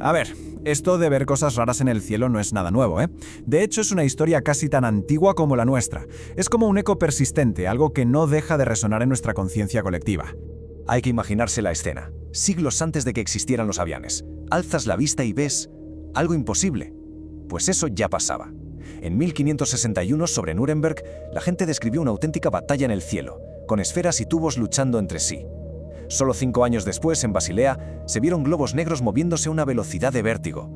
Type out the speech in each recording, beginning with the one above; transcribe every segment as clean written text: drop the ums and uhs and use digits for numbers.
A ver, esto de ver cosas raras en el cielo no es nada nuevo, ¿eh? De hecho, es una historia casi tan antigua como la nuestra. Es como un eco persistente, algo que no deja de resonar en nuestra conciencia colectiva. Hay que imaginarse la escena. Siglos antes de que existieran los aviones. Alzas la vista y ves algo imposible. Pues eso ya pasaba. En 1561, sobre Nuremberg, la gente describió una auténtica batalla en el cielo, con esferas y tubos luchando entre sí. Solo 5 años después, en Basilea, se vieron globos negros moviéndose a una velocidad de vértigo.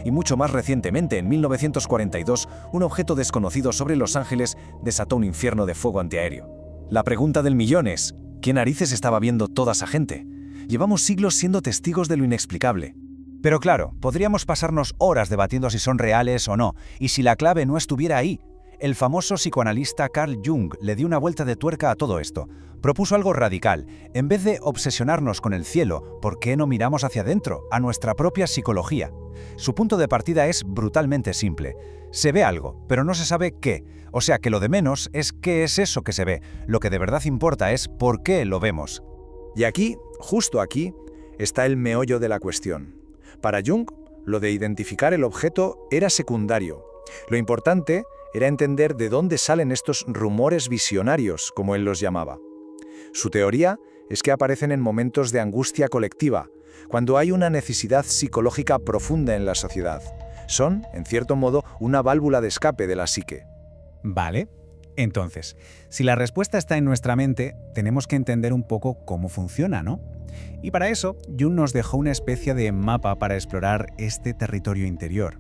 Y mucho más recientemente, en 1942, un objeto desconocido sobre Los Ángeles desató un infierno de fuego antiaéreo. La pregunta del millón es, ¿qué narices estaba viendo toda esa gente? Llevamos siglos siendo testigos de lo inexplicable. Pero claro, podríamos pasarnos horas debatiendo si son reales o no, y si la clave no estuviera ahí. El famoso psicoanalista Carl Jung le dio una vuelta de tuerca a todo esto. Propuso algo radical. En vez de obsesionarnos con el cielo, ¿por qué no miramos hacia adentro, a nuestra propia psicología? Su punto de partida es brutalmente simple. Se ve algo, pero no se sabe qué. O sea que lo de menos es qué es eso que se ve. Lo que de verdad importa es por qué lo vemos. Y aquí, justo aquí, está el meollo de la cuestión. Para Jung, lo de identificar el objeto era secundario. Lo importante era entender de dónde salen estos rumores visionarios, como él los llamaba. Su teoría es que aparecen en momentos de angustia colectiva, cuando hay una necesidad psicológica profunda en la sociedad. Son, en cierto modo, una válvula de escape de la psique. Vale. Entonces, si la respuesta está en nuestra mente, tenemos que entender un poco cómo funciona, ¿no? Y para eso, Jung nos dejó una especie de mapa para explorar este territorio interior.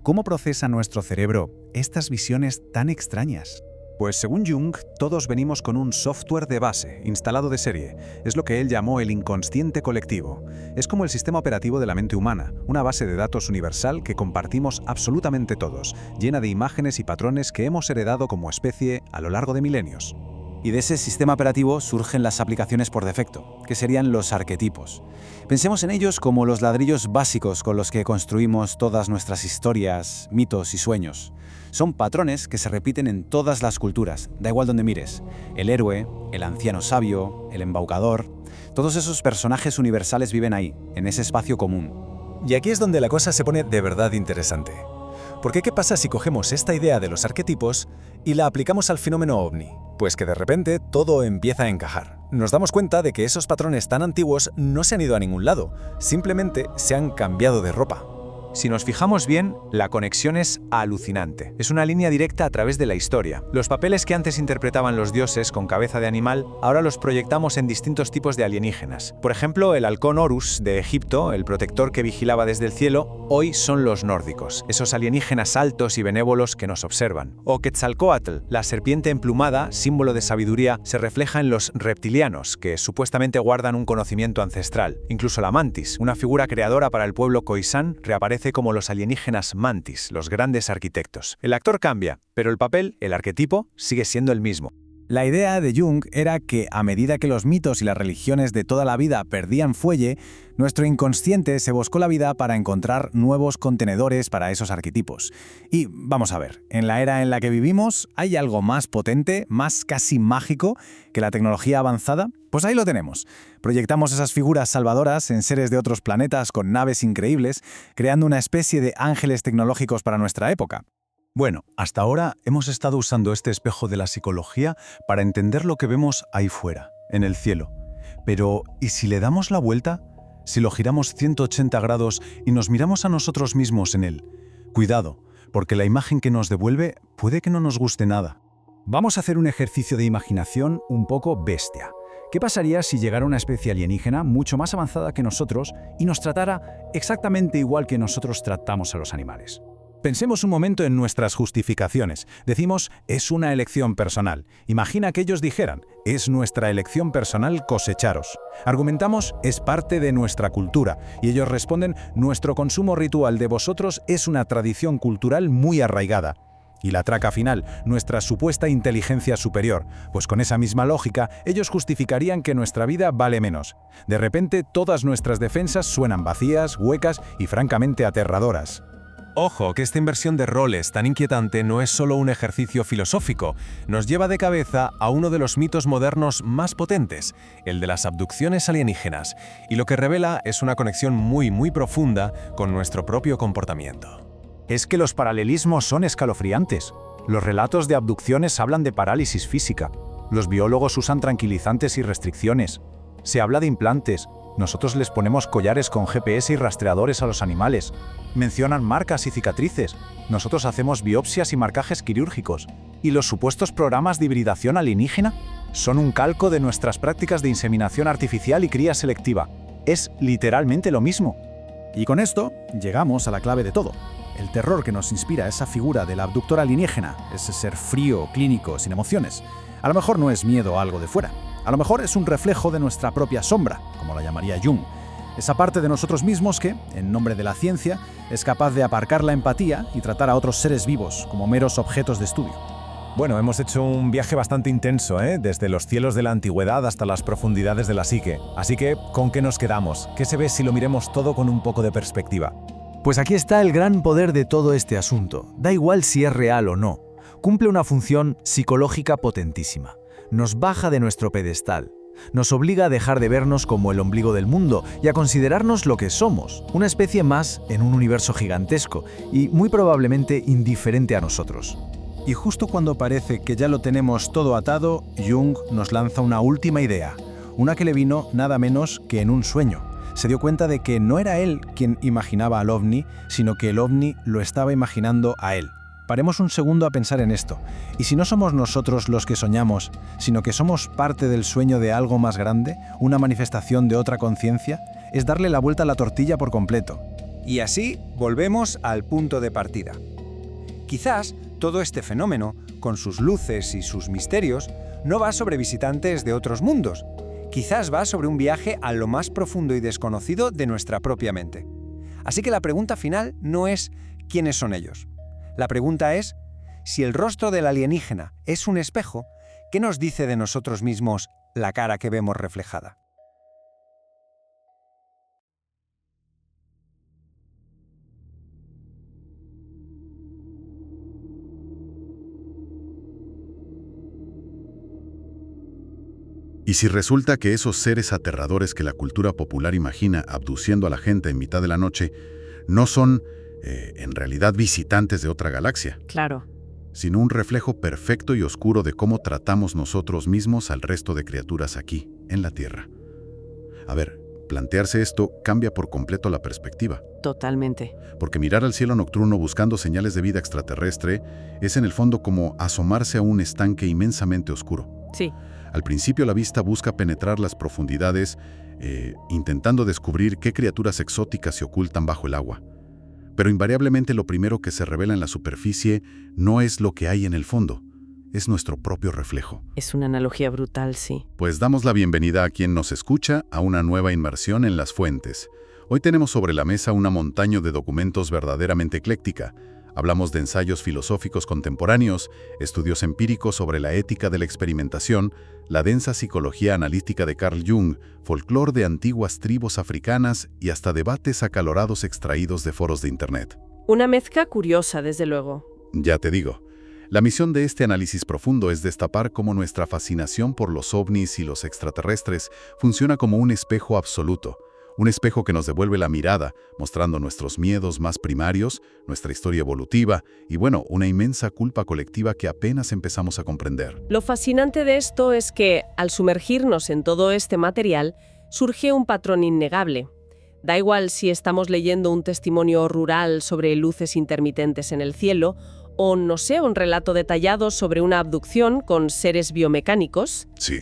¿Cómo procesa nuestro cerebro estas visiones tan extrañas? Pues según Jung, todos venimos con un software de base, instalado de serie. Es lo que él llamó el inconsciente colectivo. Es como el sistema operativo de la mente humana, una base de datos universal que compartimos absolutamente todos, llena de imágenes y patrones que hemos heredado como especie a lo largo de milenios. Y de ese sistema operativo surgen las aplicaciones por defecto, que serían los arquetipos. Pensemos en ellos como los ladrillos básicos con los que construimos todas nuestras historias, mitos y sueños. Son patrones que se repiten en todas las culturas, da igual donde mires. El héroe, el anciano sabio, el embaucador, todos esos personajes universales viven ahí, en ese espacio común. Y aquí es donde la cosa se pone de verdad interesante. Porque ¿qué pasa si cogemos esta idea de los arquetipos y la aplicamos al fenómeno ovni? Pues que de repente todo empieza a encajar. Nos damos cuenta de que esos patrones tan antiguos no se han ido a ningún lado, simplemente se han cambiado de ropa. Si nos fijamos bien, la conexión es alucinante. Es una línea directa a través de la historia. Los papeles que antes interpretaban los dioses con cabeza de animal, ahora los proyectamos en distintos tipos de alienígenas. Por ejemplo, el halcón Horus de Egipto, el protector que vigilaba desde el cielo, hoy son los nórdicos, esos alienígenas altos y benévolos que nos observan. O Quetzalcóatl, la serpiente emplumada, símbolo de sabiduría, se refleja en los reptilianos, que supuestamente guardan un conocimiento ancestral. Incluso la mantis, una figura creadora para el pueblo Khoisan, reaparece como los alienígenas mantis, los grandes arquitectos. El actor cambia, pero el papel, el arquetipo, sigue siendo el mismo. La idea de Jung era que, a medida que los mitos y las religiones de toda la vida perdían fuelle, nuestro inconsciente se buscó la vida para encontrar nuevos contenedores para esos arquetipos. Y vamos a ver, en la era en la que vivimos, ¿hay algo más potente, más casi mágico que la tecnología avanzada? Pues ahí lo tenemos. Proyectamos esas figuras salvadoras en seres de otros planetas con naves increíbles, creando una especie de ángeles tecnológicos para nuestra época. Bueno, hasta ahora hemos estado usando este espejo de la psicología para entender lo que vemos ahí fuera, en el cielo. Pero, ¿y si le damos la vuelta? Si lo giramos 180 grados y nos miramos a nosotros mismos en él. Cuidado, porque la imagen que nos devuelve puede que no nos guste nada. Vamos a hacer un ejercicio de imaginación un poco bestia. ¿Qué pasaría si llegara una especie alienígena mucho más avanzada que nosotros y nos tratara exactamente igual que nosotros tratamos a los animales? Pensemos un momento en nuestras justificaciones. Decimos, es una elección personal. Imagina que ellos dijeran, es nuestra elección personal cosecharos. Argumentamos, es parte de nuestra cultura. Y ellos responden, nuestro consumo ritual de vosotros es una tradición cultural muy arraigada. Y la traca final, nuestra supuesta inteligencia superior. Pues con esa misma lógica, ellos justificarían que nuestra vida vale menos. De repente, todas nuestras defensas suenan vacías, huecas y francamente aterradoras. Ojo, que esta inversión de roles tan inquietante no es solo un ejercicio filosófico, nos lleva de cabeza a uno de los mitos modernos más potentes, el de las abducciones alienígenas, y lo que revela es una conexión muy profunda con nuestro propio comportamiento. Es que los paralelismos son escalofriantes. Los relatos de abducciones hablan de parálisis física. Los biólogos usan tranquilizantes y restricciones. Se habla de implantes. Nosotros les ponemos collares con GPS y rastreadores a los animales. Mencionan marcas y cicatrices. Nosotros hacemos biopsias y marcajes quirúrgicos. ¿Y los supuestos programas de hibridación alienígena? Son un calco de nuestras prácticas de inseminación artificial y cría selectiva. Es literalmente lo mismo. Y con esto llegamos a la clave de todo. El terror que nos inspira esa figura del abductor alienígena, ese ser frío, clínico, sin emociones, a lo mejor no es miedo a algo de fuera. A lo mejor es un reflejo de nuestra propia sombra, como la llamaría Jung. Esa parte de nosotros mismos que, en nombre de la ciencia, es capaz de aparcar la empatía y tratar a otros seres vivos como meros objetos de estudio. Bueno, hemos hecho un viaje bastante intenso, desde los cielos de la antigüedad hasta las profundidades de la psique. Así que, ¿con qué nos quedamos? ¿Qué se ve si lo miremos todo con un poco de perspectiva? Pues aquí está el gran poder de todo este asunto. Da igual si es real o no. Cumple una función psicológica potentísima. Nos baja de nuestro pedestal. Nos obliga a dejar de vernos como el ombligo del mundo y a considerarnos lo que somos, una especie más en un universo gigantesco y muy probablemente indiferente a nosotros. Y justo cuando parece que ya lo tenemos todo atado, Jung nos lanza una última idea, una que le vino nada menos que en un sueño. Se dio cuenta de que no era él quien imaginaba al ovni, sino que el ovni lo estaba imaginando a él. Paremos un segundo a pensar en esto. ¿Y si no somos nosotros los que soñamos, sino que somos parte del sueño de algo más grande, una manifestación de otra conciencia? Es darle la vuelta a la tortilla por completo. Y así volvemos al punto de partida. Quizás todo este fenómeno, con sus luces y sus misterios, no va sobre visitantes de otros mundos. Quizás va sobre un viaje a lo más profundo y desconocido de nuestra propia mente. Así que la pregunta final no es ¿quiénes son ellos? La pregunta es, si el rostro del alienígena es un espejo, ¿qué nos dice de nosotros mismos la cara que vemos reflejada? ¿Y si resulta que esos seres aterradores que la cultura popular imagina abduciendo a la gente en mitad de la noche no son, en realidad, visitantes de otra galaxia? Claro. Sino un reflejo perfecto y oscuro de cómo tratamos nosotros mismos al resto de criaturas aquí, en la Tierra. A ver, plantearse esto cambia por completo la perspectiva. Totalmente. Porque mirar al cielo nocturno buscando señales de vida extraterrestre es en el fondo como asomarse a un estanque inmensamente oscuro. Sí. Al principio la vista busca penetrar las profundidades, intentando descubrir qué criaturas exóticas se ocultan bajo el agua. Pero invariablemente lo primero que se revela en la superficie no es lo que hay en el fondo, es nuestro propio reflejo. Es una analogía brutal, sí. Pues damos la bienvenida a quien nos escucha a una nueva inmersión en las fuentes. Hoy tenemos sobre la mesa una montaña de documentos verdaderamente ecléctica. Hablamos de ensayos filosóficos contemporáneos, estudios empíricos sobre la ética de la experimentación, la densa psicología analítica de Carl Jung, folclore de antiguas tribus africanas y hasta debates acalorados extraídos de foros de Internet. Una mezcla curiosa, desde luego. Ya te digo, la misión de este análisis profundo es destapar cómo nuestra fascinación por los ovnis y los extraterrestres funciona como un espejo absoluto. Un espejo que nos devuelve la mirada, mostrando nuestros miedos más primarios, nuestra historia evolutiva y, bueno, una inmensa culpa colectiva que apenas empezamos a comprender. Lo fascinante de esto es que, al sumergirnos en todo este material, surge un patrón innegable. Da igual si estamos leyendo un testimonio rural sobre luces intermitentes en el cielo, o, no sé, un relato detallado sobre una abducción con seres biomecánicos. Sí.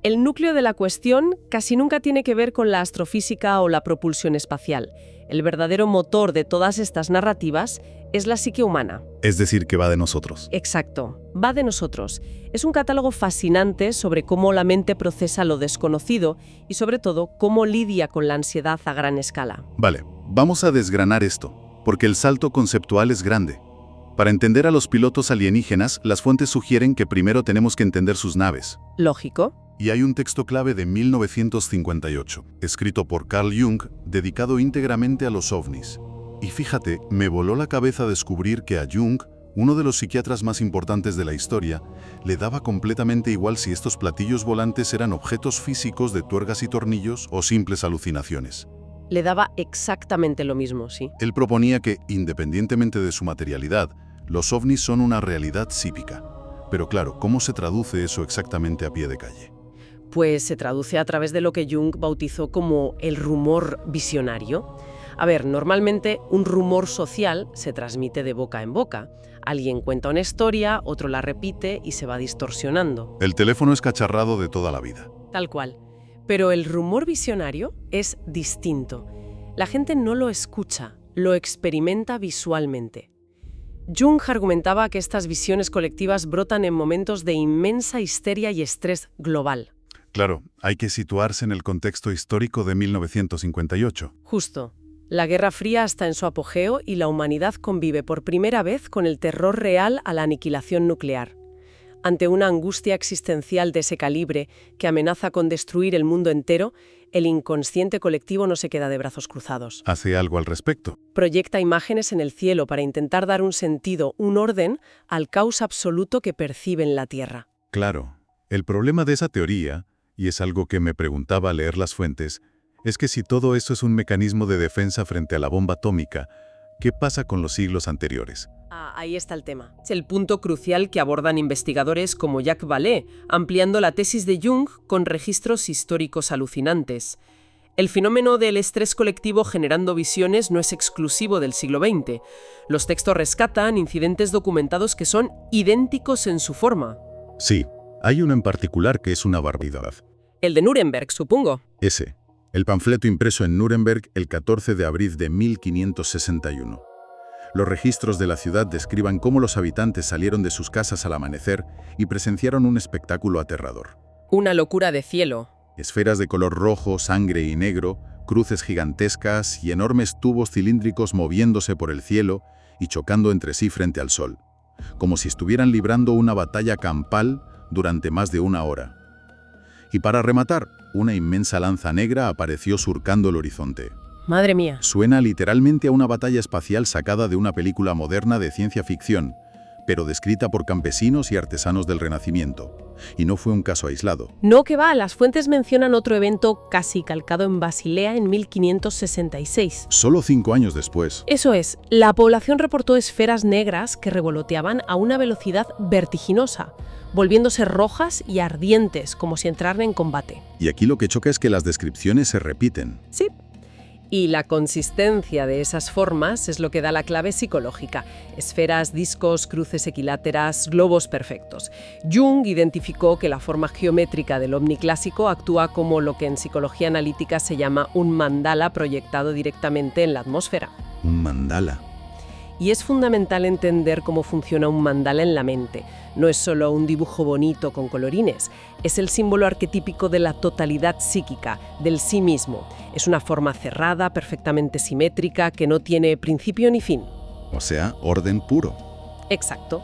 El núcleo de la cuestión casi nunca tiene que ver con la astrofísica o la propulsión espacial. El verdadero motor de todas estas narrativas es la psique humana. Es decir, que va de nosotros. Exacto, va de nosotros. Es un catálogo fascinante sobre cómo la mente procesa lo desconocido y, sobre todo, cómo lidia con la ansiedad a gran escala. Vale, vamos a desgranar esto, porque el salto conceptual es grande. Para entender a los pilotos alienígenas, las fuentes sugieren que primero tenemos que entender sus naves. Lógico. Y hay un texto clave de 1958, escrito por Carl Jung, dedicado íntegramente a los ovnis. Y fíjate, me voló la cabeza descubrir que a Jung, uno de los psiquiatras más importantes de la historia, le daba completamente igual si estos platillos volantes eran objetos físicos de tuercas y tornillos o simples alucinaciones. Le daba exactamente lo mismo, sí. Él proponía que, independientemente de su materialidad, los ovnis son una realidad psíquica. Pero claro, ¿cómo se traduce eso exactamente a pie de calle? Pues se traduce a través de lo que Jung bautizó como el rumor visionario. A ver, normalmente un rumor social se transmite de boca en boca. Alguien cuenta una historia, otro la repite y se va distorsionando. El teléfono escacharrado de toda la vida. Tal cual. Pero el rumor visionario es distinto. La gente no lo escucha, lo experimenta visualmente. Jung argumentaba que estas visiones colectivas brotan en momentos de inmensa histeria y estrés global. Claro, hay que situarse en el contexto histórico de 1958. Justo. La Guerra Fría está en su apogeo y la humanidad convive por primera vez con el terror real a la aniquilación nuclear. Ante una angustia existencial de ese calibre que amenaza con destruir el mundo entero, el inconsciente colectivo no se queda de brazos cruzados. ¿Hace algo al respecto? Proyecta imágenes en el cielo para intentar dar un sentido, un orden, al caos absoluto que percibe en la Tierra. Claro. El problema de esa teoría, y es algo que me preguntaba al leer las fuentes, es que si todo esto es un mecanismo de defensa frente a la bomba atómica, ¿qué pasa con los siglos anteriores? Ahí está el tema. Es el punto crucial que abordan investigadores como Jacques Vallée, ampliando la tesis de Jung con registros históricos alucinantes. El fenómeno del estrés colectivo generando visiones no es exclusivo del siglo XX. Los textos rescatan incidentes documentados que son idénticos en su forma. Sí, hay uno en particular que es una barbaridad. El de Nuremberg, supongo. Ese. El panfleto impreso en Nuremberg el 14 de abril de 1561. Los registros de la ciudad describan cómo los habitantes salieron de sus casas al amanecer y presenciaron un espectáculo aterrador. Una locura de cielo. Esferas de color rojo, sangre y negro, cruces gigantescas y enormes tubos cilíndricos moviéndose por el cielo y chocando entre sí frente al sol, como si estuvieran librando una batalla campal durante más de una hora. Y para rematar, una inmensa lanza negra apareció surcando el horizonte. Madre mía. Suena literalmente a una batalla espacial sacada de una película moderna de ciencia ficción, pero descrita por campesinos y artesanos del Renacimiento. Y no fue un caso aislado. No, que va, las fuentes mencionan otro evento casi calcado en Basilea en 1566. Solo 5 años después. Eso es, la población reportó esferas negras que revoloteaban a una velocidad vertiginosa, volviéndose rojas y ardientes, como si entraran en combate. Y aquí lo que choca es que las descripciones se repiten. Sí. Y la consistencia de esas formas es lo que da la clave psicológica. Esferas, discos, cruces equiláteras, globos perfectos. Jung identificó que la forma geométrica del ovni clásico actúa como lo que en psicología analítica se llama un mandala proyectado directamente en la atmósfera. Un mandala. Y es fundamental entender cómo funciona un mandala en la mente. No es solo un dibujo bonito con colorines, es el símbolo arquetípico de la totalidad psíquica, del sí mismo. Es una forma cerrada, perfectamente simétrica, que no tiene principio ni fin. O sea, orden puro. Exacto.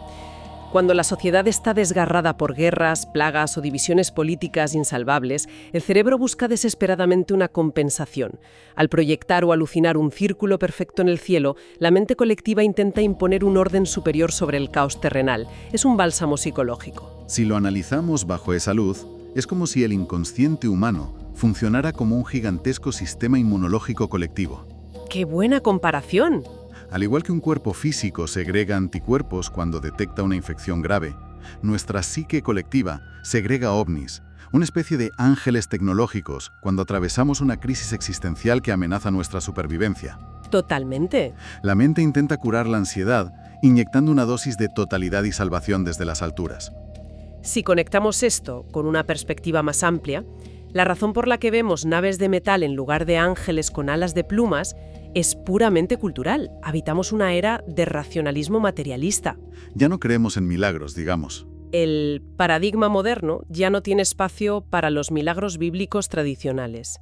Cuando la sociedad está desgarrada por guerras, plagas o divisiones políticas insalvables, el cerebro busca desesperadamente una compensación. Al proyectar o alucinar un círculo perfecto en el cielo, la mente colectiva intenta imponer un orden superior sobre el caos terrenal. Es un bálsamo psicológico. Si lo analizamos bajo esa luz, es como si el inconsciente humano funcionara como un gigantesco sistema inmunológico colectivo. ¡Qué buena comparación! Al igual que un cuerpo físico segrega anticuerpos cuando detecta una infección grave, nuestra psique colectiva segrega ovnis, una especie de ángeles tecnológicos cuando atravesamos una crisis existencial que amenaza nuestra supervivencia. Totalmente. La mente intenta curar la ansiedad, inyectando una dosis de totalidad y salvación desde las alturas. Si conectamos esto con una perspectiva más amplia, la razón por la que vemos naves de metal en lugar de ángeles con alas de plumas es puramente cultural. Habitamos una era de racionalismo materialista. Ya no creemos en milagros, digamos. El paradigma moderno ya no tiene espacio para los milagros bíblicos tradicionales.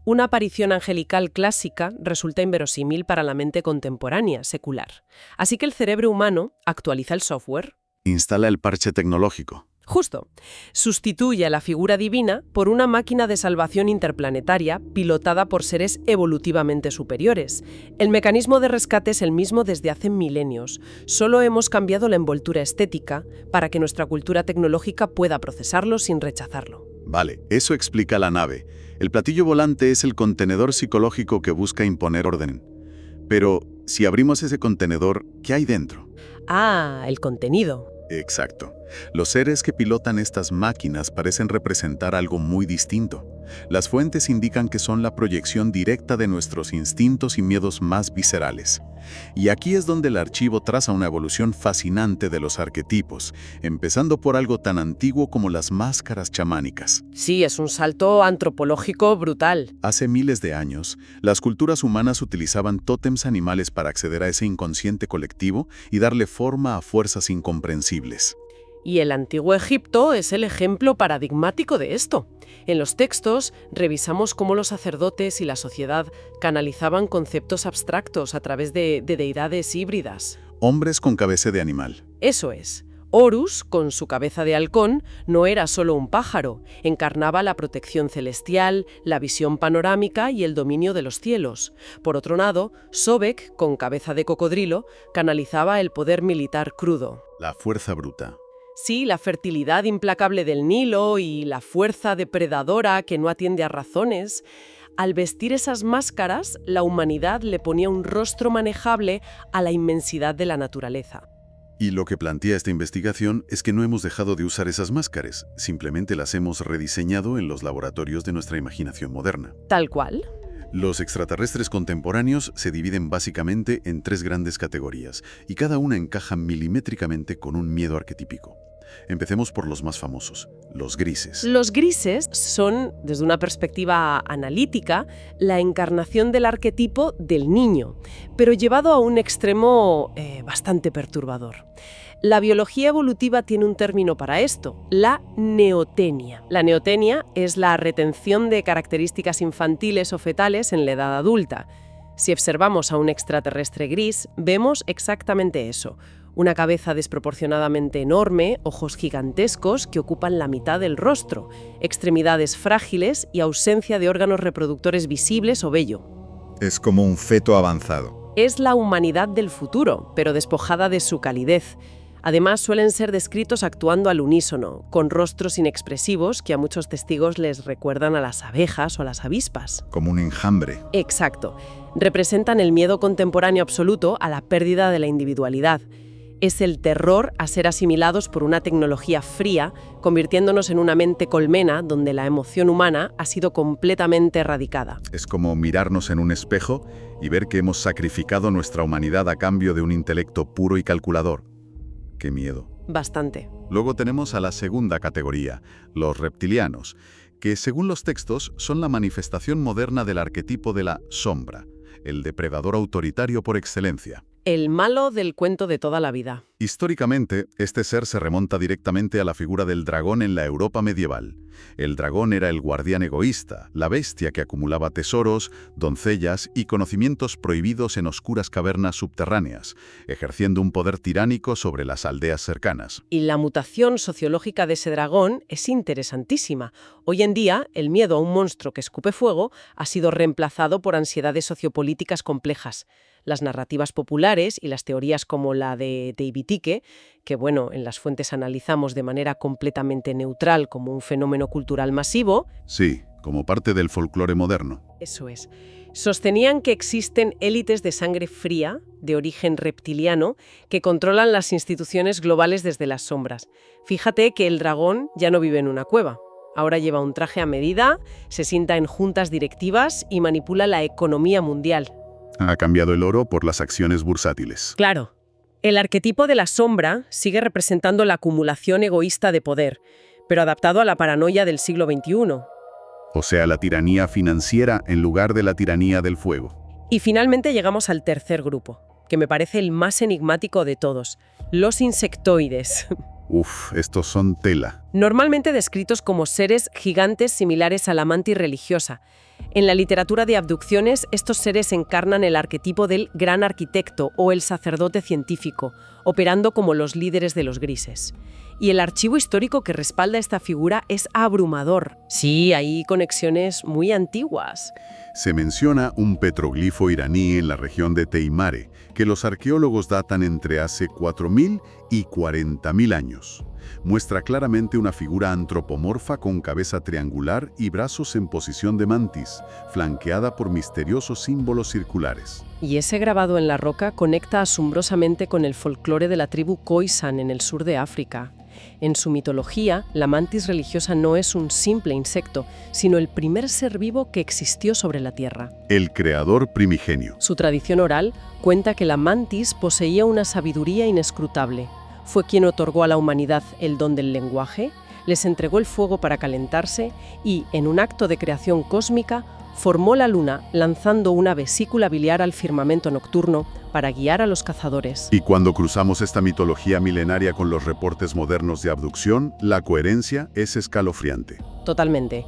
Una aparición angelical clásica resulta inverosímil para la mente contemporánea, secular. Así que el cerebro humano actualiza el software. Instala el parche tecnológico. Justo. Sustituye a la figura divina por una máquina de salvación interplanetaria pilotada por seres evolutivamente superiores. El mecanismo de rescate es el mismo desde hace milenios. Solo hemos cambiado la envoltura estética para que nuestra cultura tecnológica pueda procesarlo sin rechazarlo. Vale, eso explica la nave. El platillo volante es el contenedor psicológico que busca imponer orden. Pero, si abrimos ese contenedor, ¿qué hay dentro? Ah, el contenido. Exacto. Los seres que pilotan estas máquinas parecen representar algo muy distinto. Las fuentes indican que son la proyección directa de nuestros instintos y miedos más viscerales. Y aquí es donde el archivo traza una evolución fascinante de los arquetipos, empezando por algo tan antiguo como las máscaras chamánicas. Sí, es un salto antropológico brutal. Hace miles de años, las culturas humanas utilizaban tótems animales para acceder a ese inconsciente colectivo y darle forma a fuerzas incomprensibles. Y el antiguo Egipto es el ejemplo paradigmático de esto. En los textos revisamos cómo los sacerdotes y la sociedad canalizaban conceptos abstractos a través de deidades híbridas. Hombres con cabeza de animal. Eso es. Horus, con su cabeza de halcón, no era solo un pájaro, encarnaba la protección celestial, la visión panorámica y el dominio de los cielos. Por otro lado, Sobek, con cabeza de cocodrilo, canalizaba el poder militar crudo. La fuerza bruta. Sí, la fertilidad implacable del Nilo y la fuerza depredadora que no atiende a razones. Al vestir esas máscaras, la humanidad le ponía un rostro manejable a la inmensidad de la naturaleza. Y lo que plantea esta investigación es que no hemos dejado de usar esas máscaras, simplemente las hemos rediseñado en los laboratorios de nuestra imaginación moderna. Tal cual. Los extraterrestres contemporáneos se dividen básicamente en 3 grandes categorías, y cada una encaja milimétricamente con un miedo arquetípico. Empecemos por los más famosos, los grises. Los grises son, desde una perspectiva analítica, la encarnación del arquetipo del niño, pero llevado a un extremo bastante perturbador. La biología evolutiva tiene un término para esto, la neotenia. La neotenia es la retención de características infantiles o fetales en la edad adulta. Si observamos a un extraterrestre gris, vemos exactamente eso. Una cabeza desproporcionadamente enorme, ojos gigantescos que ocupan la mitad del rostro, extremidades frágiles y ausencia de órganos reproductores visibles o vello. Es como un feto avanzado. Es la humanidad del futuro, pero despojada de su calidez. Además, suelen ser descritos actuando al unísono, con rostros inexpresivos que a muchos testigos les recuerdan a las abejas o a las avispas. Como un enjambre. Exacto. Representan el miedo contemporáneo absoluto a la pérdida de la individualidad. Es el terror a ser asimilados por una tecnología fría, convirtiéndonos en una mente colmena donde la emoción humana ha sido completamente erradicada. Es como mirarnos en un espejo y ver que hemos sacrificado nuestra humanidad a cambio de un intelecto puro y calculador. ¡Qué miedo! Bastante. Luego tenemos a la segunda categoría, los reptilianos, que según los textos son la manifestación moderna del arquetipo de la sombra, el depredador autoritario por excelencia. El malo del cuento de toda la vida. Históricamente, este ser se remonta directamente a la figura del dragón en la Europa medieval. El dragón era el guardián egoísta, la bestia que acumulaba tesoros, doncellas y conocimientos prohibidos en oscuras cavernas subterráneas, ejerciendo un poder tiránico sobre las aldeas cercanas. Y la mutación sociológica de ese dragón es interesantísima. Hoy en día, el miedo a un monstruo que escupe fuego ha sido reemplazado por ansiedades sociopolíticas complejas. Las narrativas populares y las teorías como la de David Icke, que en las fuentes analizamos de manera completamente neutral como un fenómeno cultural masivo. Sí, como parte del folclore moderno. Eso es. Sostenían que existen élites de sangre fría, de origen reptiliano, que controlan las instituciones globales desde las sombras. Fíjate que el dragón ya no vive en una cueva. Ahora lleva un traje a medida, se sienta en juntas directivas y manipula la economía mundial. Ha cambiado el oro por las acciones bursátiles. Claro. El arquetipo de la sombra sigue representando la acumulación egoísta de poder, pero adaptado a la paranoia del siglo XXI. O sea, la tiranía financiera en lugar de la tiranía del fuego. Y finalmente llegamos al tercer grupo, que me parece el más enigmático de todos, los insectoides. Uf, estos son tela. Normalmente descritos como seres gigantes similares a la mantis religiosa. En la literatura de abducciones, estos seres encarnan el arquetipo del gran arquitecto o el sacerdote científico, operando como los líderes de los grises. Y el archivo histórico que respalda esta figura es abrumador. Sí, hay conexiones muy antiguas. Se menciona un petroglifo iraní en la región de Teimare, que los arqueólogos datan entre hace 4.000 y 40.000 años. Muestra claramente una figura antropomorfa con cabeza triangular y brazos en posición de mantis, flanqueada por misteriosos símbolos circulares. Y ese grabado en la roca conecta asombrosamente con el folclore de la tribu Khoisan en el sur de África. En su mitología, la mantis religiosa no es un simple insecto, sino el primer ser vivo que existió sobre la Tierra. El creador primigenio. Su tradición oral cuenta que la mantis poseía una sabiduría inescrutable. Fue quien otorgó a la humanidad el don del lenguaje, les entregó el fuego para calentarse y, en un acto de creación cósmica, formó la luna lanzando una vesícula biliar al firmamento nocturno para guiar a los cazadores. Y cuando cruzamos esta mitología milenaria con los reportes modernos de abducción, la coherencia es escalofriante. Totalmente.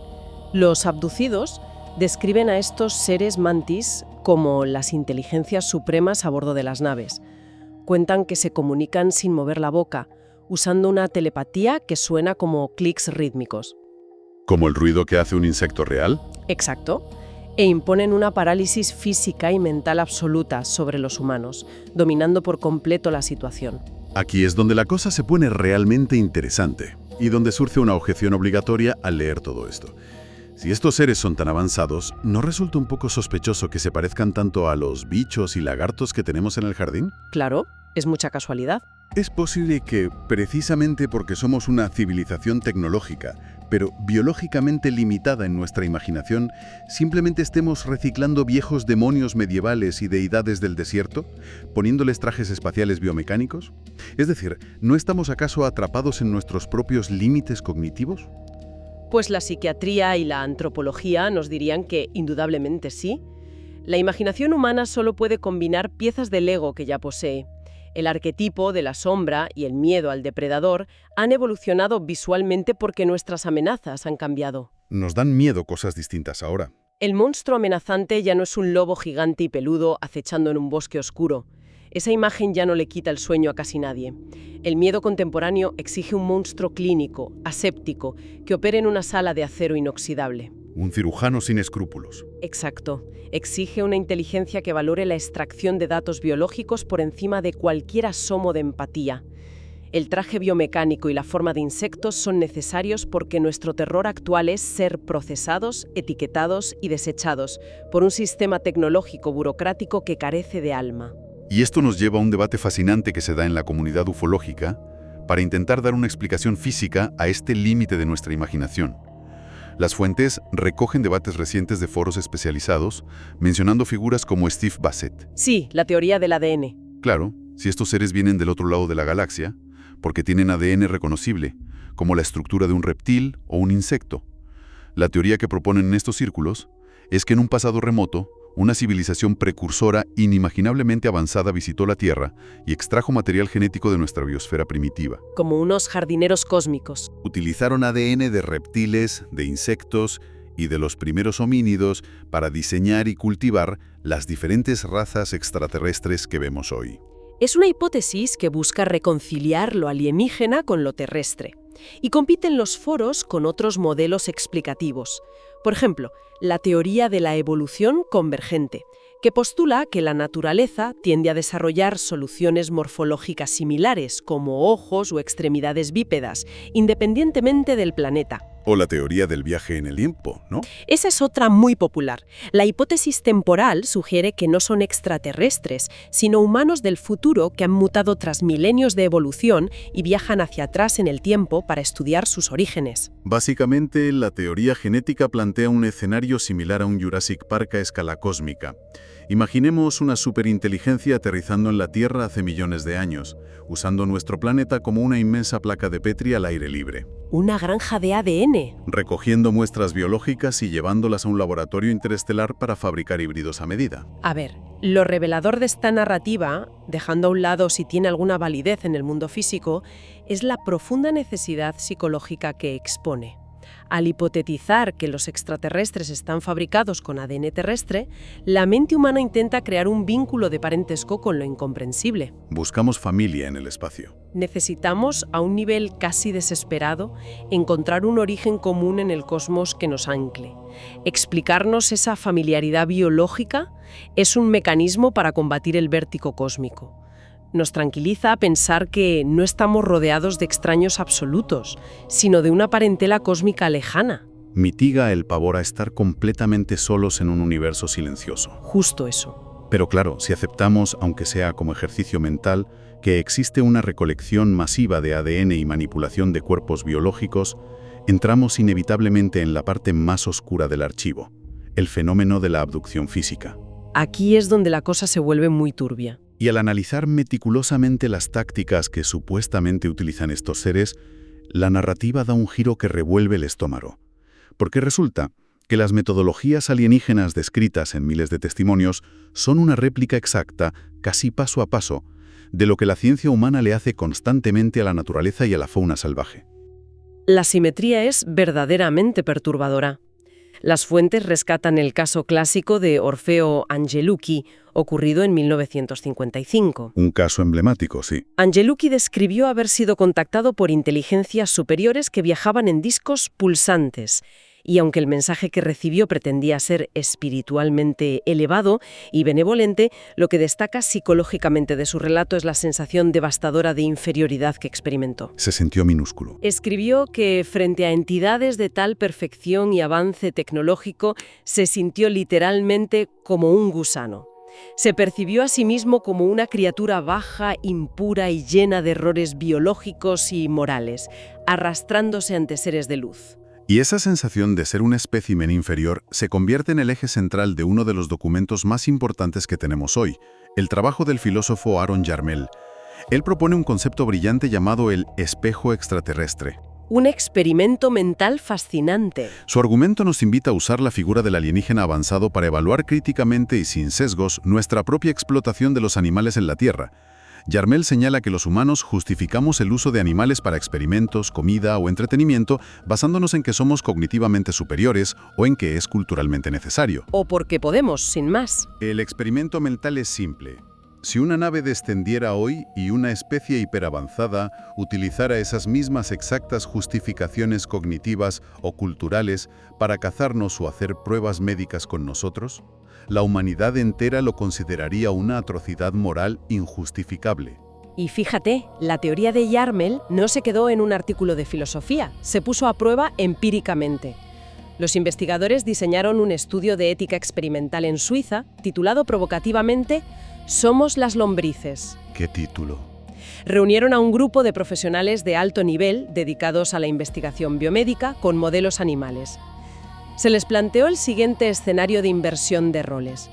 Los abducidos describen a estos seres mantis como las inteligencias supremas a bordo de las naves. Cuentan que se comunican sin mover la boca, usando una telepatía que suena como clics rítmicos. ¿Como el ruido que hace un insecto real? Exacto. E imponen una parálisis física y mental absoluta sobre los humanos, dominando por completo la situación. Aquí es donde la cosa se pone realmente interesante y donde surge una objeción obligatoria al leer todo esto. Si estos seres son tan avanzados, ¿no resulta un poco sospechoso que se parezcan tanto a los bichos y lagartos que tenemos en el jardín? Claro, es mucha casualidad. Es posible que, precisamente porque somos una civilización tecnológica, pero biológicamente limitada en nuestra imaginación, simplemente estemos reciclando viejos demonios medievales y deidades del desierto, poniéndoles trajes espaciales biomecánicos. Es decir, ¿no estamos acaso atrapados en nuestros propios límites cognitivos? Pues la psiquiatría y la antropología nos dirían que indudablemente sí. La imaginación humana solo puede combinar piezas del ego que ya posee. El arquetipo de la sombra y el miedo al depredador han evolucionado visualmente porque nuestras amenazas han cambiado. Nos dan miedo cosas distintas ahora. El monstruo amenazante ya no es un lobo gigante y peludo acechando en un bosque oscuro. Esa imagen ya no le quita el sueño a casi nadie. El miedo contemporáneo exige un monstruo clínico, aséptico, que opere en una sala de acero inoxidable. Un cirujano sin escrúpulos. Exacto. Exige una inteligencia que valore la extracción de datos biológicos por encima de cualquier asomo de empatía. El traje biomecánico y la forma de insectos son necesarios porque nuestro terror actual es ser procesados, etiquetados y desechados por un sistema tecnológico burocrático que carece de alma. Y esto nos lleva a un debate fascinante que se da en la comunidad ufológica para intentar dar una explicación física a este límite de nuestra imaginación. Las fuentes recogen debates recientes de foros especializados, mencionando figuras como Steve Bassett. Sí, la teoría del ADN. Claro, si estos seres vienen del otro lado de la galaxia, porque tienen ADN reconocible, como la estructura de un reptil o un insecto. La teoría que proponen en estos círculos es que en un pasado remoto, una civilización precursora inimaginablemente avanzada visitó la Tierra y extrajo material genético de nuestra biosfera primitiva. Como unos jardineros cósmicos. Utilizaron ADN de reptiles, de insectos y de los primeros homínidos para diseñar y cultivar las diferentes razas extraterrestres que vemos hoy. Es una hipótesis que busca reconciliar lo alienígena con lo terrestre y compite en los foros con otros modelos explicativos. Por ejemplo, la teoría de la evolución convergente, que postula que la naturaleza tiende a desarrollar soluciones morfológicas similares, como ojos o extremidades bípedas, independientemente del planeta. O la teoría del viaje en el tiempo, ¿no? Esa es otra muy popular. La hipótesis temporal sugiere que no son extraterrestres, sino humanos del futuro que han mutado tras milenios de evolución y viajan hacia atrás en el tiempo para estudiar sus orígenes. Básicamente, la teoría genética plantea un escenario similar a un Jurassic Park a escala cósmica. Imaginemos una superinteligencia aterrizando en la Tierra hace millones de años, usando nuestro planeta como una inmensa placa de Petri al aire libre. Una granja de ADN. Recogiendo muestras biológicas y llevándolas a un laboratorio interestelar para fabricar híbridos a medida. A ver, lo revelador de esta narrativa, dejando a un lado si tiene alguna validez en el mundo físico, es la profunda necesidad psicológica que expone. Al hipotetizar que los extraterrestres están fabricados con ADN terrestre, la mente humana intenta crear un vínculo de parentesco con lo incomprensible. Buscamos familia en el espacio. Necesitamos, a un nivel casi desesperado, encontrar un origen común en el cosmos que nos ancle. Explicarnos esa familiaridad biológica es un mecanismo para combatir el vértigo cósmico. Nos tranquiliza pensar que no estamos rodeados de extraños absolutos, sino de una parentela cósmica lejana. Mitiga el pavor a estar completamente solos en un universo silencioso. Justo eso. Pero claro, si aceptamos, aunque sea como ejercicio mental, que existe una recolección masiva de ADN y manipulación de cuerpos biológicos, entramos inevitablemente en la parte más oscura del archivo, el fenómeno de la abducción física. Aquí es donde la cosa se vuelve muy turbia. Y al analizar meticulosamente las tácticas que supuestamente utilizan estos seres, la narrativa da un giro que revuelve el estómago. Porque resulta que las metodologías alienígenas descritas en miles de testimonios son una réplica exacta, casi paso a paso, de lo que la ciencia humana le hace constantemente a la naturaleza y a la fauna salvaje. La simetría es verdaderamente perturbadora. Las fuentes rescatan el caso clásico de Orfeo Angelucci, ocurrido en 1955. Un caso emblemático, sí. Angelucci describió haber sido contactado por inteligencias superiores que viajaban en discos pulsantes, y aunque el mensaje que recibió pretendía ser espiritualmente elevado y benevolente, lo que destaca psicológicamente de su relato es la sensación devastadora de inferioridad que experimentó. Se sintió minúsculo. Escribió que frente a entidades de tal perfección y avance tecnológico, se sintió literalmente como un gusano. Se percibió a sí mismo como una criatura baja, impura y llena de errores biológicos y morales, arrastrándose ante seres de luz. Y esa sensación de ser un espécimen inferior se convierte en el eje central de uno de los documentos más importantes que tenemos hoy, el trabajo del filósofo Aaron Yarmel. Él propone un concepto brillante llamado el espejo extraterrestre. Un experimento mental fascinante. Su argumento nos invita a usar la figura del alienígena avanzado para evaluar críticamente y sin sesgos nuestra propia explotación de los animales en la Tierra. Yarmel señala que los humanos justificamos el uso de animales para experimentos, comida o entretenimiento basándonos en que somos cognitivamente superiores o en que es culturalmente necesario. O porque podemos, sin más. El experimento mental es simple. Si una nave descendiera hoy y una especie hiperavanzada utilizara esas mismas exactas justificaciones cognitivas o culturales para cazarnos o hacer pruebas médicas con nosotros, la humanidad entera lo consideraría una atrocidad moral injustificable. Y fíjate, la teoría de Yarmel no se quedó en un artículo de filosofía, se puso a prueba empíricamente. Los investigadores diseñaron un estudio de ética experimental en Suiza, titulado provocativamente «Somos las lombrices». ¿Qué título? Reunieron a un grupo de profesionales de alto nivel dedicados a la investigación biomédica con modelos animales. Se les planteó el siguiente escenario de inversión de roles.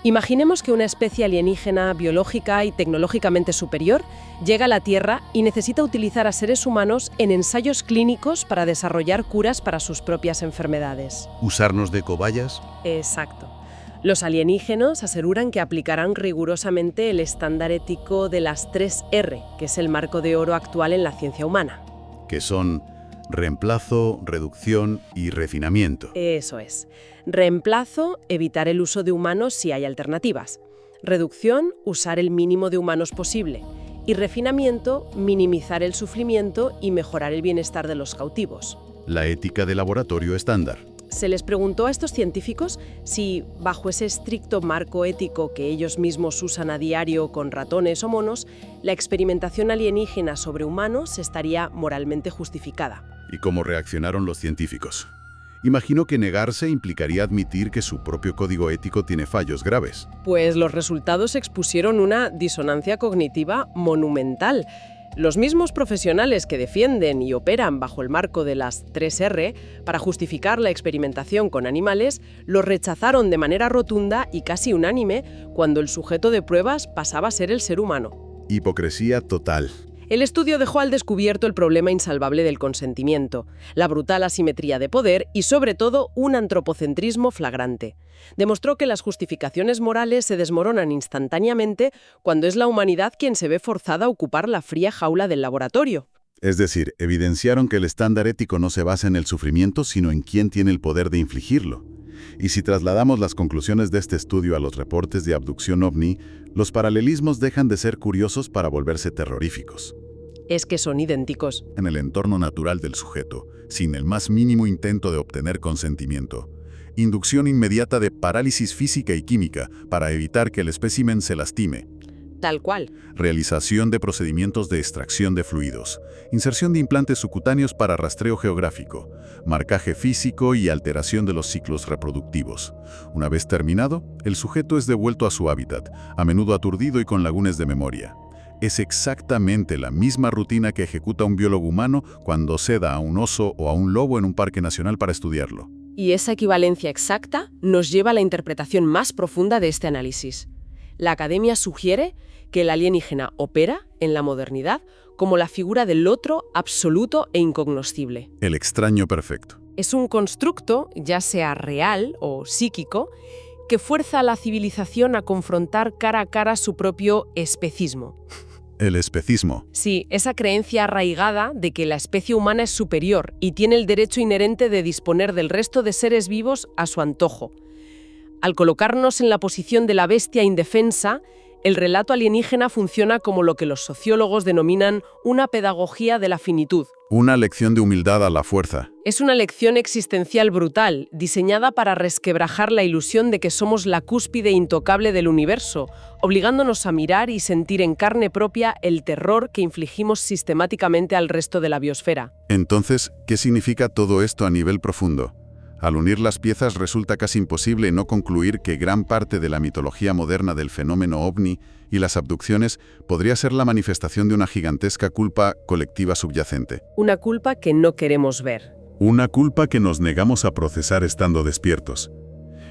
Imaginemos que una especie alienígena biológica y tecnológicamente superior llega a la Tierra y necesita utilizar a seres humanos en ensayos clínicos para desarrollar curas para sus propias enfermedades. ¿Usarnos de cobayas? Exacto. Los alienígenos aseguran que aplicarán rigurosamente el estándar ético de las 3R, que es el marco de oro actual en la ciencia humana. Que son reemplazo, reducción y refinamiento. Eso es. Reemplazo, evitar el uso de humanos si hay alternativas. Reducción, usar el mínimo de humanos posible. Y refinamiento, minimizar el sufrimiento y mejorar el bienestar de los cautivos. La ética de laboratorio estándar. Se les preguntó a estos científicos si, bajo ese estricto marco ético que ellos mismos usan a diario con ratones o monos, la experimentación alienígena sobre humanos estaría moralmente justificada. ¿Y cómo reaccionaron los científicos? Imagino que negarse implicaría admitir que su propio código ético tiene fallos graves. Pues los resultados expusieron una disonancia cognitiva monumental. Los mismos profesionales que defienden y operan bajo el marco de las 3R para justificar la experimentación con animales lo rechazaron de manera rotunda y casi unánime cuando el sujeto de pruebas pasaba a ser el ser humano. Hipocresía total. El estudio dejó al descubierto el problema insalvable del consentimiento, la brutal asimetría de poder y, sobre todo, un antropocentrismo flagrante. Demostró que las justificaciones morales se desmoronan instantáneamente cuando es la humanidad quien se ve forzada a ocupar la fría jaula del laboratorio. Es decir, evidenciaron que el estándar ético no se basa en el sufrimiento, sino en quién tiene el poder de infligirlo. Y si trasladamos las conclusiones de este estudio a los reportes de abducción ovni, los paralelismos dejan de ser curiosos para volverse terroríficos. Es que son idénticos. En el entorno natural del sujeto, sin el más mínimo intento de obtener consentimiento. Inducción inmediata de parálisis física y química para evitar que el espécimen se lastime. Tal cual. Realización de procedimientos de extracción de fluidos. Inserción de implantes subcutáneos para rastreo geográfico. Marcaje físico y alteración de los ciclos reproductivos. Una vez terminado, el sujeto es devuelto a su hábitat, a menudo aturdido y con lagunas de memoria. Es exactamente la misma rutina que ejecuta un biólogo humano cuando seda a un oso o a un lobo en un parque nacional para estudiarlo. Y esa equivalencia exacta nos lleva a la interpretación más profunda de este análisis. La academia sugiere que el alienígena opera, en la modernidad, como la figura del otro absoluto e incognoscible. El extraño perfecto. Es un constructo, ya sea real o psíquico, que fuerza a la civilización a confrontar cara a cara su propio especismo. El especismo. Sí, esa creencia arraigada de que la especie humana es superior y tiene el derecho inherente de disponer del resto de seres vivos a su antojo. Al colocarnos en la posición de la bestia indefensa, el relato alienígena funciona como lo que los sociólogos denominan una pedagogía de la finitud. Una lección de humildad a la fuerza. Es una lección existencial brutal, diseñada para resquebrajar la ilusión de que somos la cúspide intocable del universo, obligándonos a mirar y sentir en carne propia el terror que infligimos sistemáticamente al resto de la biosfera. Entonces, ¿qué significa todo esto a nivel profundo? Al unir las piezas resulta casi imposible no concluir que gran parte de la mitología moderna del fenómeno ovni y las abducciones podría ser la manifestación de una gigantesca culpa colectiva subyacente. Una culpa que no queremos ver. Una culpa que nos negamos a procesar estando despiertos.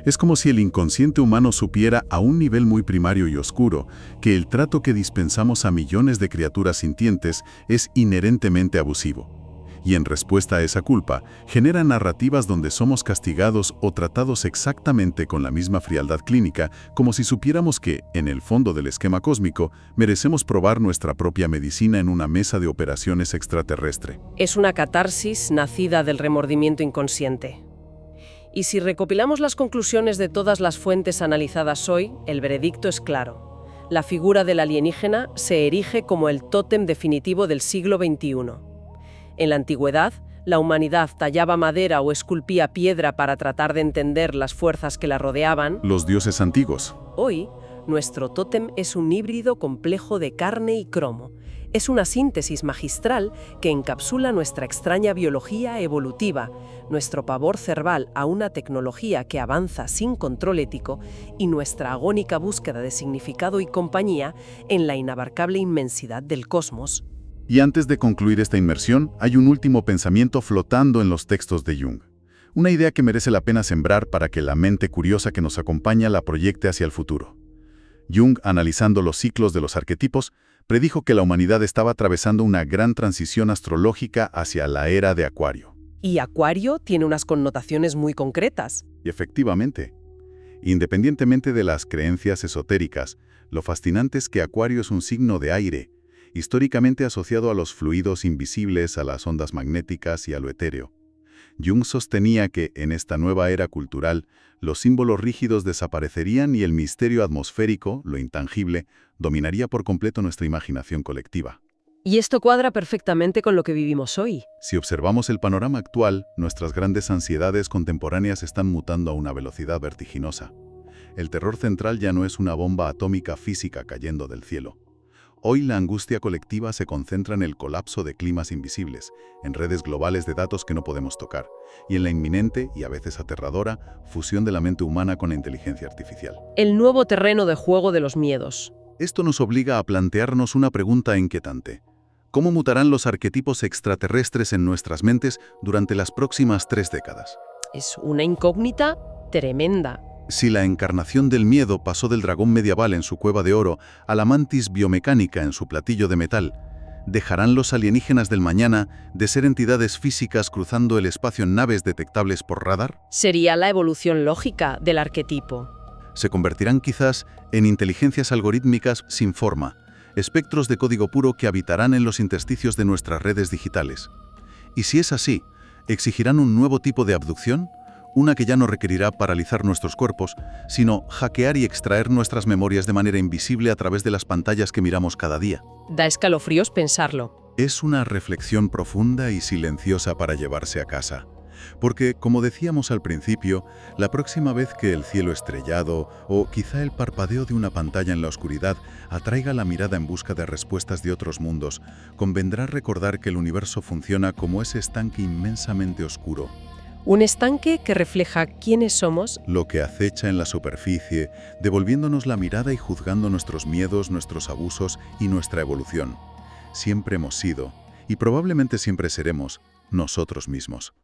Es como si el inconsciente humano supiera a un nivel muy primario y oscuro que el trato que dispensamos a millones de criaturas sintientes es inherentemente abusivo. Y en respuesta a esa culpa, genera narrativas donde somos castigados o tratados exactamente con la misma frialdad clínica, como si supiéramos que, en el fondo del esquema cósmico, merecemos probar nuestra propia medicina en una mesa de operaciones extraterrestre. Es una catarsis nacida del remordimiento inconsciente. Y si recopilamos las conclusiones de todas las fuentes analizadas hoy, el veredicto es claro. La figura del alienígena se erige como el tótem definitivo del siglo XXI. En la antigüedad, la humanidad tallaba madera o esculpía piedra para tratar de entender las fuerzas que la rodeaban. Los dioses antiguos. Hoy, nuestro tótem es un híbrido complejo de carne y cromo. Es una síntesis magistral que encapsula nuestra extraña biología evolutiva, nuestro pavor cerval a una tecnología que avanza sin control ético y nuestra agónica búsqueda de significado y compañía en la inabarcable inmensidad del cosmos. Y antes de concluir esta inmersión, hay un último pensamiento flotando en los textos de Jung. Una idea que merece la pena sembrar para que la mente curiosa que nos acompaña la proyecte hacia el futuro. Jung, analizando los ciclos de los arquetipos, predijo que la humanidad estaba atravesando una gran transición astrológica hacia la era de Acuario. Y Acuario tiene unas connotaciones muy concretas. Y efectivamente, independientemente de las creencias esotéricas, lo fascinante es que Acuario es un signo de aire, históricamente asociado a los fluidos invisibles, a las ondas magnéticas y a lo etéreo. Jung sostenía que, en esta nueva era cultural, los símbolos rígidos desaparecerían y el misterio atmosférico, lo intangible, dominaría por completo nuestra imaginación colectiva. Y esto cuadra perfectamente con lo que vivimos hoy. Si observamos el panorama actual, nuestras grandes ansiedades contemporáneas están mutando a una velocidad vertiginosa. El terror central ya no es una bomba atómica física cayendo del cielo. Hoy la angustia colectiva se concentra en el colapso de climas invisibles, en redes globales de datos que no podemos tocar, y en la inminente, y a veces aterradora, fusión de la mente humana con la inteligencia artificial. El nuevo terreno de juego de los miedos. Esto nos obliga a plantearnos una pregunta inquietante. ¿Cómo mutarán los arquetipos extraterrestres en nuestras mentes durante las próximas 3 décadas? Es una incógnita tremenda. Si la encarnación del miedo pasó del dragón medieval en su cueva de oro a la mantis biomecánica en su platillo de metal, ¿dejarán los alienígenas del mañana de ser entidades físicas cruzando el espacio en naves detectables por radar? Sería la evolución lógica del arquetipo. Se convertirán quizás en inteligencias algorítmicas sin forma, espectros de código puro que habitarán en los intersticios de nuestras redes digitales. Y si es así, ¿exigirán un nuevo tipo de abducción? Una que ya no requerirá paralizar nuestros cuerpos, sino hackear y extraer nuestras memorias de manera invisible a través de las pantallas que miramos cada día. Da escalofríos pensarlo. Es una reflexión profunda y silenciosa para llevarse a casa. Porque, como decíamos al principio, la próxima vez que el cielo estrellado o quizá el parpadeo de una pantalla en la oscuridad atraiga la mirada en busca de respuestas de otros mundos, convendrá recordar que el universo funciona como ese estanque inmensamente oscuro. Un estanque que refleja quiénes somos, Lo que acecha en la superficie, devolviéndonos la mirada y juzgando nuestros miedos, nuestros abusos y nuestra evolución. Siempre hemos sido, y probablemente siempre seremos, nosotros mismos.